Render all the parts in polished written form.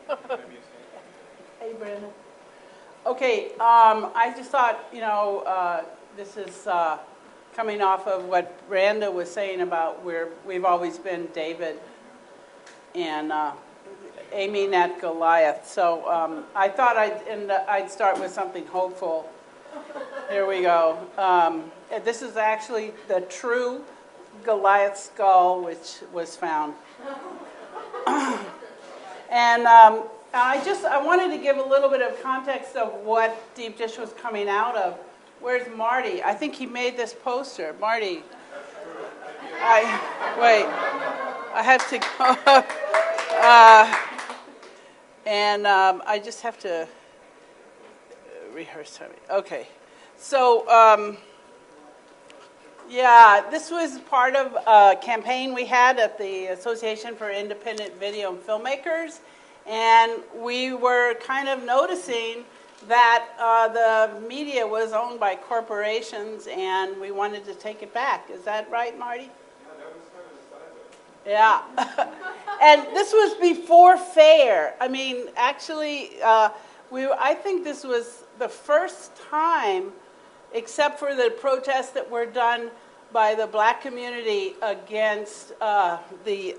Hey, Brandon. Okay, I just thought, this is coming off of what Branda was saying about where we've always been David and aiming at Goliath. So I thought I'd start with something hopeful. Here we go. This is actually the true Goliath skull which was found. And I wanted to give a little bit of context of what Deep Dish was coming out of. Where's Marty? I think he made this poster. Marty. I have to go up. I just have to rehearse something. Okay. So, this was part of a campaign we had at the Association for Independent Video and Filmmakers, and we were kind of noticing that the media was owned by corporations, and we wanted to take it back. Is that right, Marty? Yeah. And this was before FAIR. I mean, actually, I think this was the first time, except for the protests that were done by the black community against the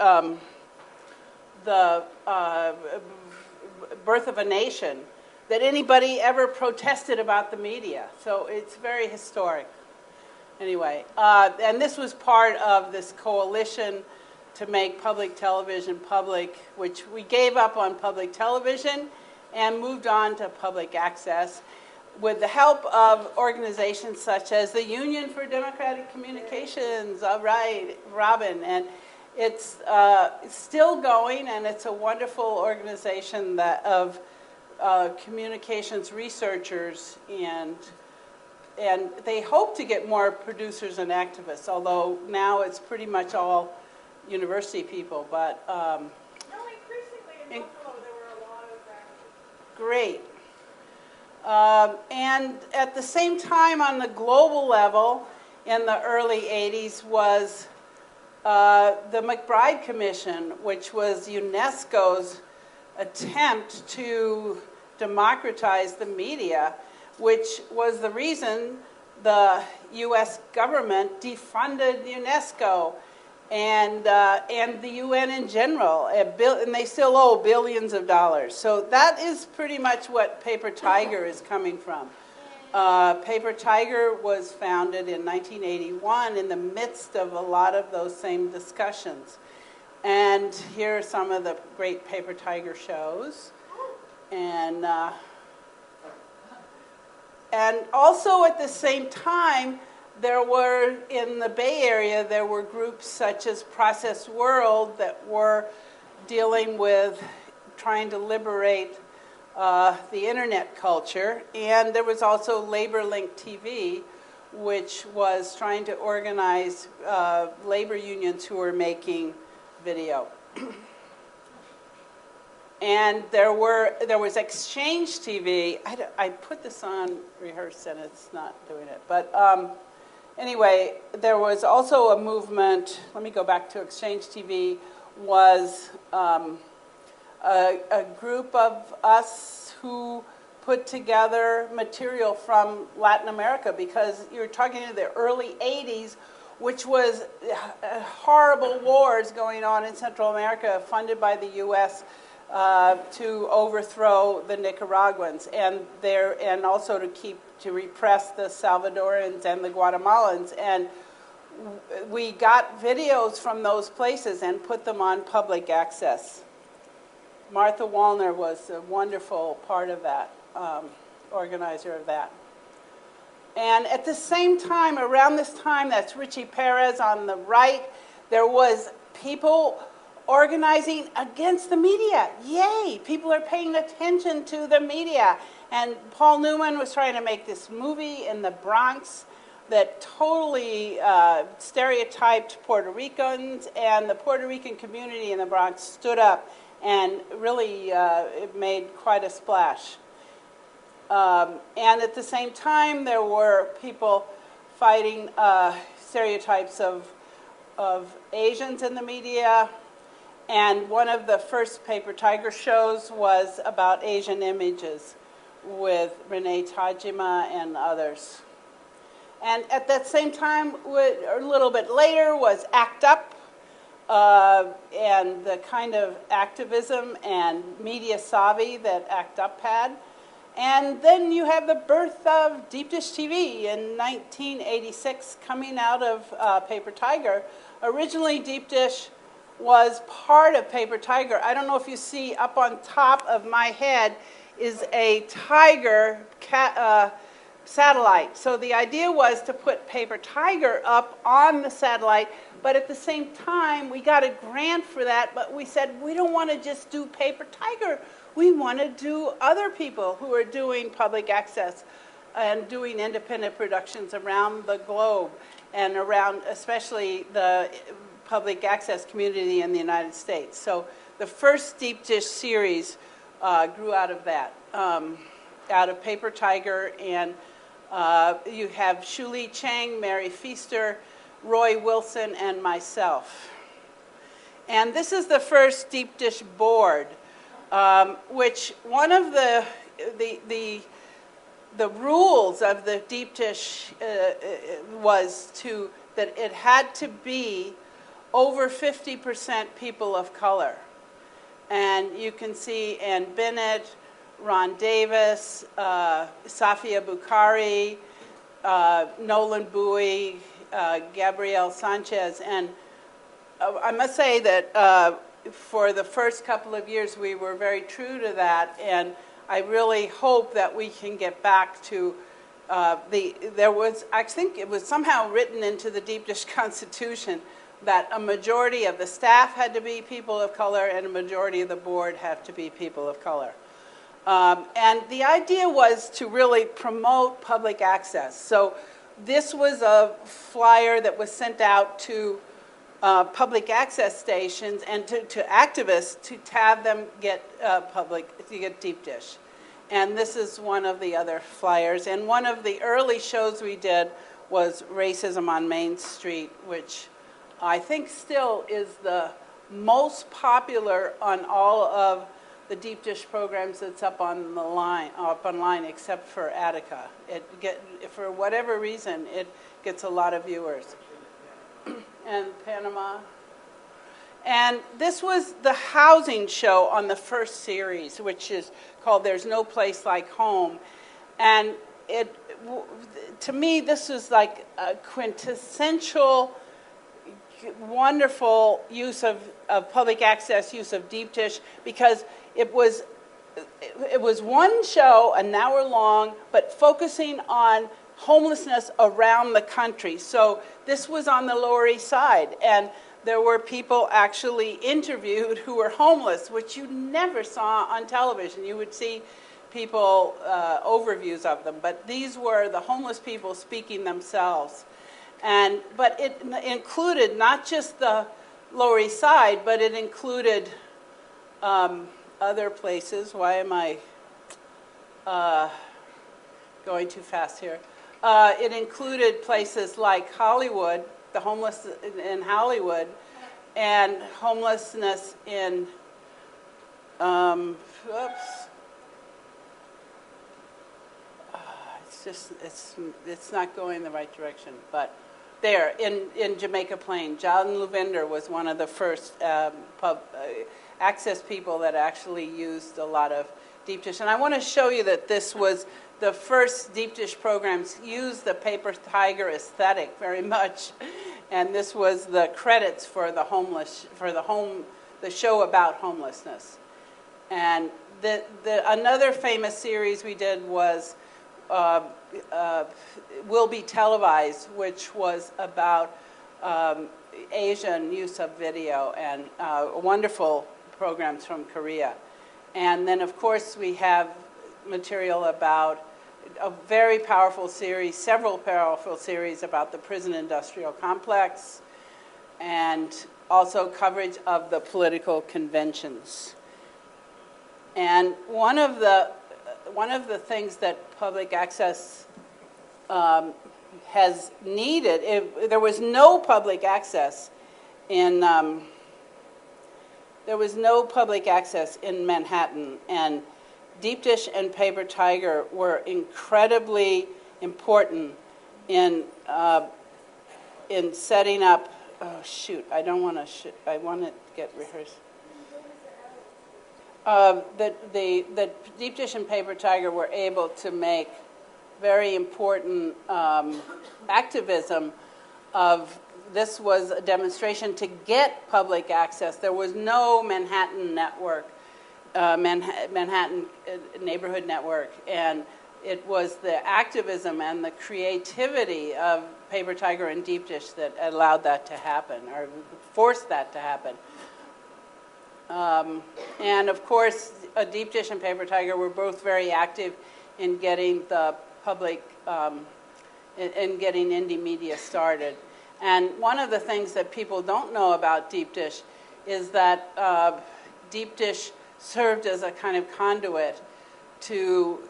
birth of a nation, that anybody ever protested about the media. So it's very historic. Anyway, and this was part of this coalition to make public television public, which we gave up on public television and moved on to public access with the help of organizations such as the Union for Democratic Communications, Robin, and it's still going, and it's a wonderful organization of communications researchers, and they hope to get more producers and activists, although now it's pretty much all university people, but increasingly in Buffalo there were a lot of activists. Great. And at the same time, on the global level, in the early 80s, was the McBride Commission, which was UNESCO's attempt to democratize the media, which was the reason the U.S. government defunded UNESCO and the UN in general, and they still owe billions of dollars. So that is pretty much what Paper Tiger is coming from. Paper Tiger was founded in 1981 in the midst of a lot of those same discussions. And here are some of the great Paper Tiger shows. And also at the same time, there were, in the Bay Area, there were groups such as Process World that were dealing with trying to liberate the internet culture. And there was also Labor Link TV, which was trying to organize labor unions who were making video. And there was Exchange TV. I put this on rehearse and it's not doing it. But anyway, there was also a movement. Let me go back to Exchange TV. Was a group of us who put together material from Latin America, because you're talking in the early 80s, which was horrible wars going on in Central America, funded by the U.S. To overthrow the Nicaraguans, and also to repress the Salvadorans and the Guatemalans. And we got videos from those places and put them on public access. Martha Wallner was a wonderful part of that, organizer of that. And at the same time, around this time, that's Richie Perez on the right, there was people organizing against the media. Yay! People are paying attention to the media. And Paul Newman was trying to make this movie in the Bronx that totally stereotyped Puerto Ricans, and the Puerto Rican community in the Bronx stood up and really it made quite a splash. And at the same time, there were people fighting stereotypes of Asians in the media, And one of the first Paper Tiger shows was about Asian images with Renee Tajima and others. And at that same time, a little bit later, was ACT UP, and the kind of activism and media savvy that ACT UP had. And then you have the birth of Deep Dish TV in 1986, coming out of Paper Tiger. Originally, Deep Dish was part of Paper Tiger. I don't know if you see up on top of my head is a tiger satellite. So the idea was to put Paper Tiger up on the satellite, but at the same time, we got a grant for that, but we said, we don't want to just do Paper Tiger. We want to do other people who are doing public access and doing independent productions around the globe and around especially the public access community in the United States. So the first Deep Dish series grew out of that, out of Paper Tiger, and you have Shuli Chang, Mary Feaster, Roy Wilson, and myself. And this is the first Deep Dish board, which one of the rules of the Deep Dish was that it had to be over 50% people of color. And you can see Ann Bennett, Ron Davis, Safia Bukhari, Nolan Bowie, Gabrielle Sanchez. And I must say that for the first couple of years we were very true to that, and I really hope that we can get back to I think it was somehow written into the Deep Dish Constitution that a majority of the staff had to be people of color and a majority of the board had to be people of color. And the idea was to really promote public access. So this was a flyer that was sent out to public access stations and to activists to have them get get Deep Dish. And this is one of the other flyers. And one of the early shows we did was Racism on Main Street, which I think still is the most popular on all of the Deep Dish programs that's up online, except for Attica. For whatever reason, it gets a lot of viewers. And Panama. And this was the housing show on the first series, which is called There's No Place Like Home. And to me, this was like a quintessential, wonderful use of public access, use of Deep Dish, because it was one show, an hour long, but focusing on homelessness around the country. So this was on the Lower East Side, and there were people actually interviewed who were homeless, which you never saw on television. You would see people, overviews of them, but these were the homeless people speaking themselves. But it included not just the Lower East Side, but it included other places. Why am I going too fast here? It included places like Hollywood, the homeless in Hollywood, and homelessness in, it's not going the right direction, but there, in Jamaica Plain, John Luvender was one of the first access people that actually used a lot of Deep Dish. And I want to show you that this was the first Deep Dish programs used the Paper Tiger aesthetic very much. And this was the credits for the show about homelessness. And another famous series we did was Will Be Televised, which was about Asian use of video, and wonderful programs from Korea. And then, of course, we have material about a very powerful series, several powerful series about the prison industrial complex, and also coverage of the political conventions. And one of the things that public access has needed, there was no public access in there was no public access in Manhattan, and Deep Dish and Paper Tiger were incredibly important in setting up. Oh shoot! I don't want to. I want to get rehearsed. The Deep Dish and Paper Tiger were able to make very important activism of. This was a demonstration to get public access. There was no Manhattan network, Manhattan neighborhood network, and it was the activism and the creativity of Paper Tiger and Deep Dish that allowed that to happen, or forced that to happen. And of course, Deep Dish and Paper Tiger were both very active in getting the public, in getting indie media started. And one of the things that people don't know about Deep Dish is that Deep Dish served as a kind of conduit to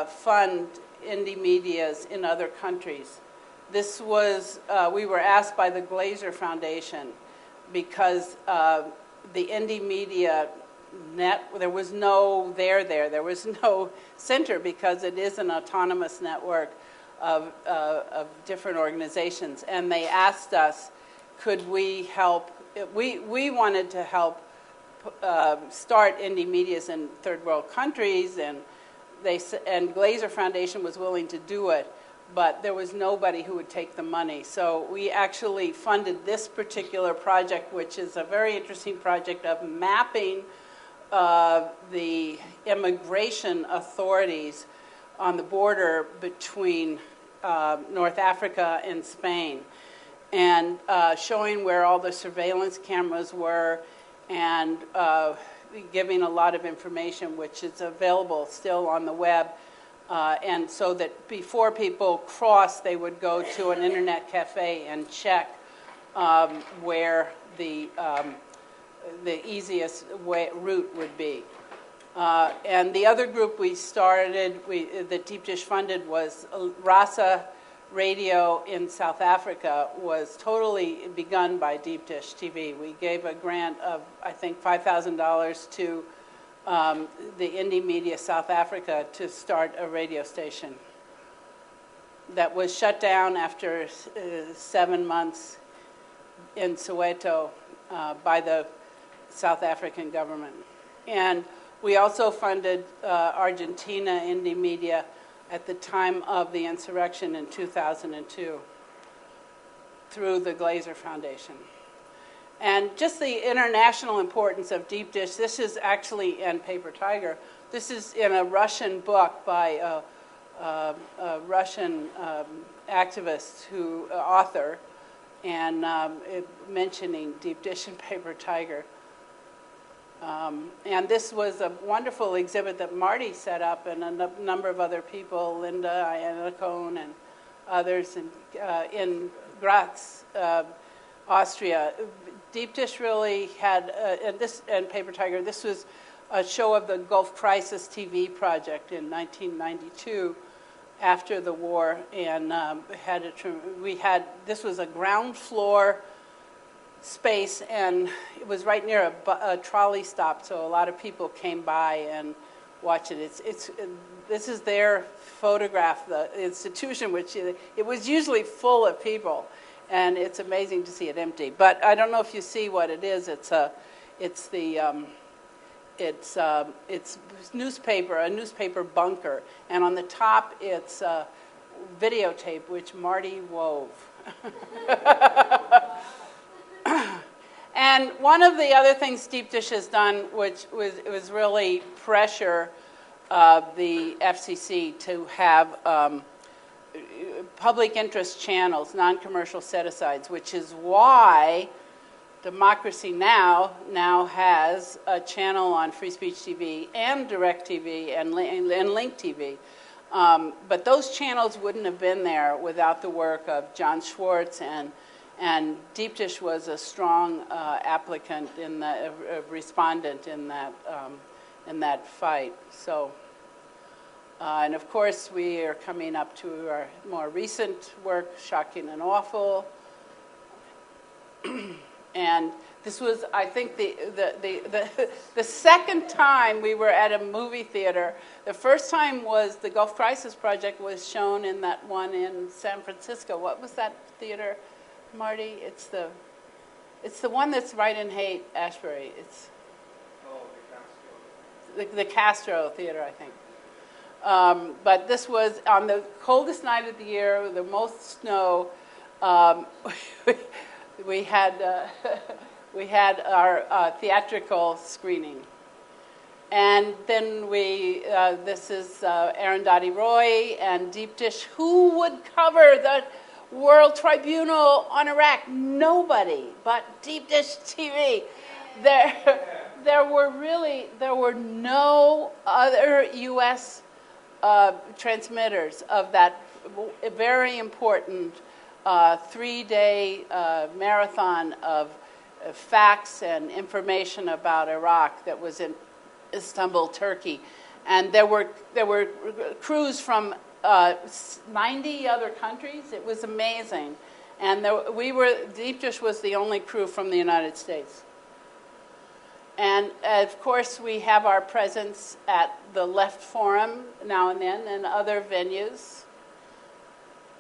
fund indie medias in other countries. This was, we were asked by the Glazer Foundation because the indie media there was no there was no center because it is an autonomous network of different organizations. And they asked us, could we help, we wanted to help start indie medias in third world countries, and Glazer Foundation was willing to do it, but there was nobody who would take the money. So we actually funded this particular project, which is a very interesting project of mapping the immigration authorities on the border between North Africa and Spain, and showing where all the surveillance cameras were, and giving a lot of information which is available still on the web. And so that before people cross, they would go to an internet cafe and check where the easiest route would be. And the other group we started, that Deep Dish funded, was Rasa Radio in South Africa, was totally begun by Deep Dish TV. We gave a grant of, I think, $5,000 to the Indie Media South Africa to start a radio station that was shut down after 7 months in Soweto by the South African government. And we also funded Argentina Indie Media at the time of the insurrection in 2002 through the Glazer Foundation. And just the international importance of Deep Dish, this is actually in Paper Tiger. This is in a Russian book by a Russian activist, author, and mentioning Deep Dish and Paper Tiger. And this was a wonderful exhibit that Marty set up, and a number of other people, Linda, Anna Cohn, and others in Graz, Austria. Deep Dish really had, and Paper Tiger, this was a show of the Gulf Crisis TV project in 1992 after the war, and this was a ground floor space, and it was right near a trolley stop, so a lot of people came by and watched it. This is their photograph, the institution, which it was usually full of people, and it's amazing to see it empty. But I don't know if you see what it is. It's newspaper, a newspaper bunker, and on the top it's a videotape which Marty wove. And one of the other things Deep Dish has done, which was really pressure the FCC to have public interest channels, non-commercial set-asides, which is why Democracy Now! Has a channel on Free Speech TV and Direct TV and Link TV. But those channels wouldn't have been there without the work of John Schwartz, and Deep Dish was a strong applicant respondent in that fight. So, and of course, we are coming up to our more recent work, Shocking and Awful. And This was, I think, the second time we were at a movie theater. The first time was the Gulf Crisis Project was shown in that one in San Francisco. What was that theater, Marty? It's the one that's right in Ashbury. It's the Castro Theater, I think. But this was on the coldest night of the year, the most snow. We had we had our theatrical screening, and then this is Arundhati Roy and Deep Dish. Who would cover the World Tribunal on Iraq? Nobody but Deep Dish TV. There were no other U.S. Transmitters of that very important 3-day marathon of facts and information about Iraq that was in Istanbul, Turkey, and there were crews from 90 other countries. It was amazing, and Deep Dish was the only crew from the United States. And of course, we have our presence at the Left Forum now and then, and other venues.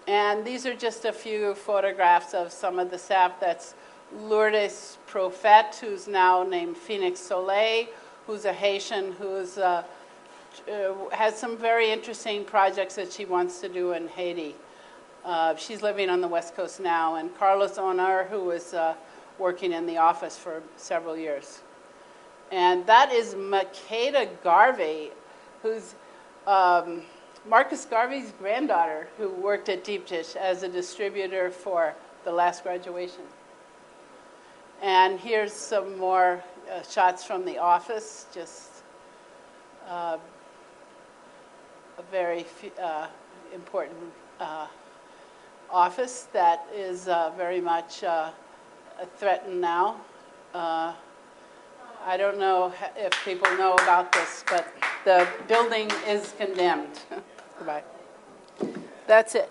And these are just a few photographs of some of the staff. That's Lourdes Prophet, who's now named Phoenix Soleil, who's a Haitian who's has some very interesting projects that she wants to do in Haiti. She's living on the West Coast now. And Carlos Onar, who was working in the office for several years. And that is Makeda Garvey, who's Marcus Garvey's granddaughter, who worked at Deep Dish as a distributor for the last graduation. And here's some more shots from the office, just a very important office that is very much threatened now. I don't know if people know about this, but the building is condemned. Goodbye. That's it.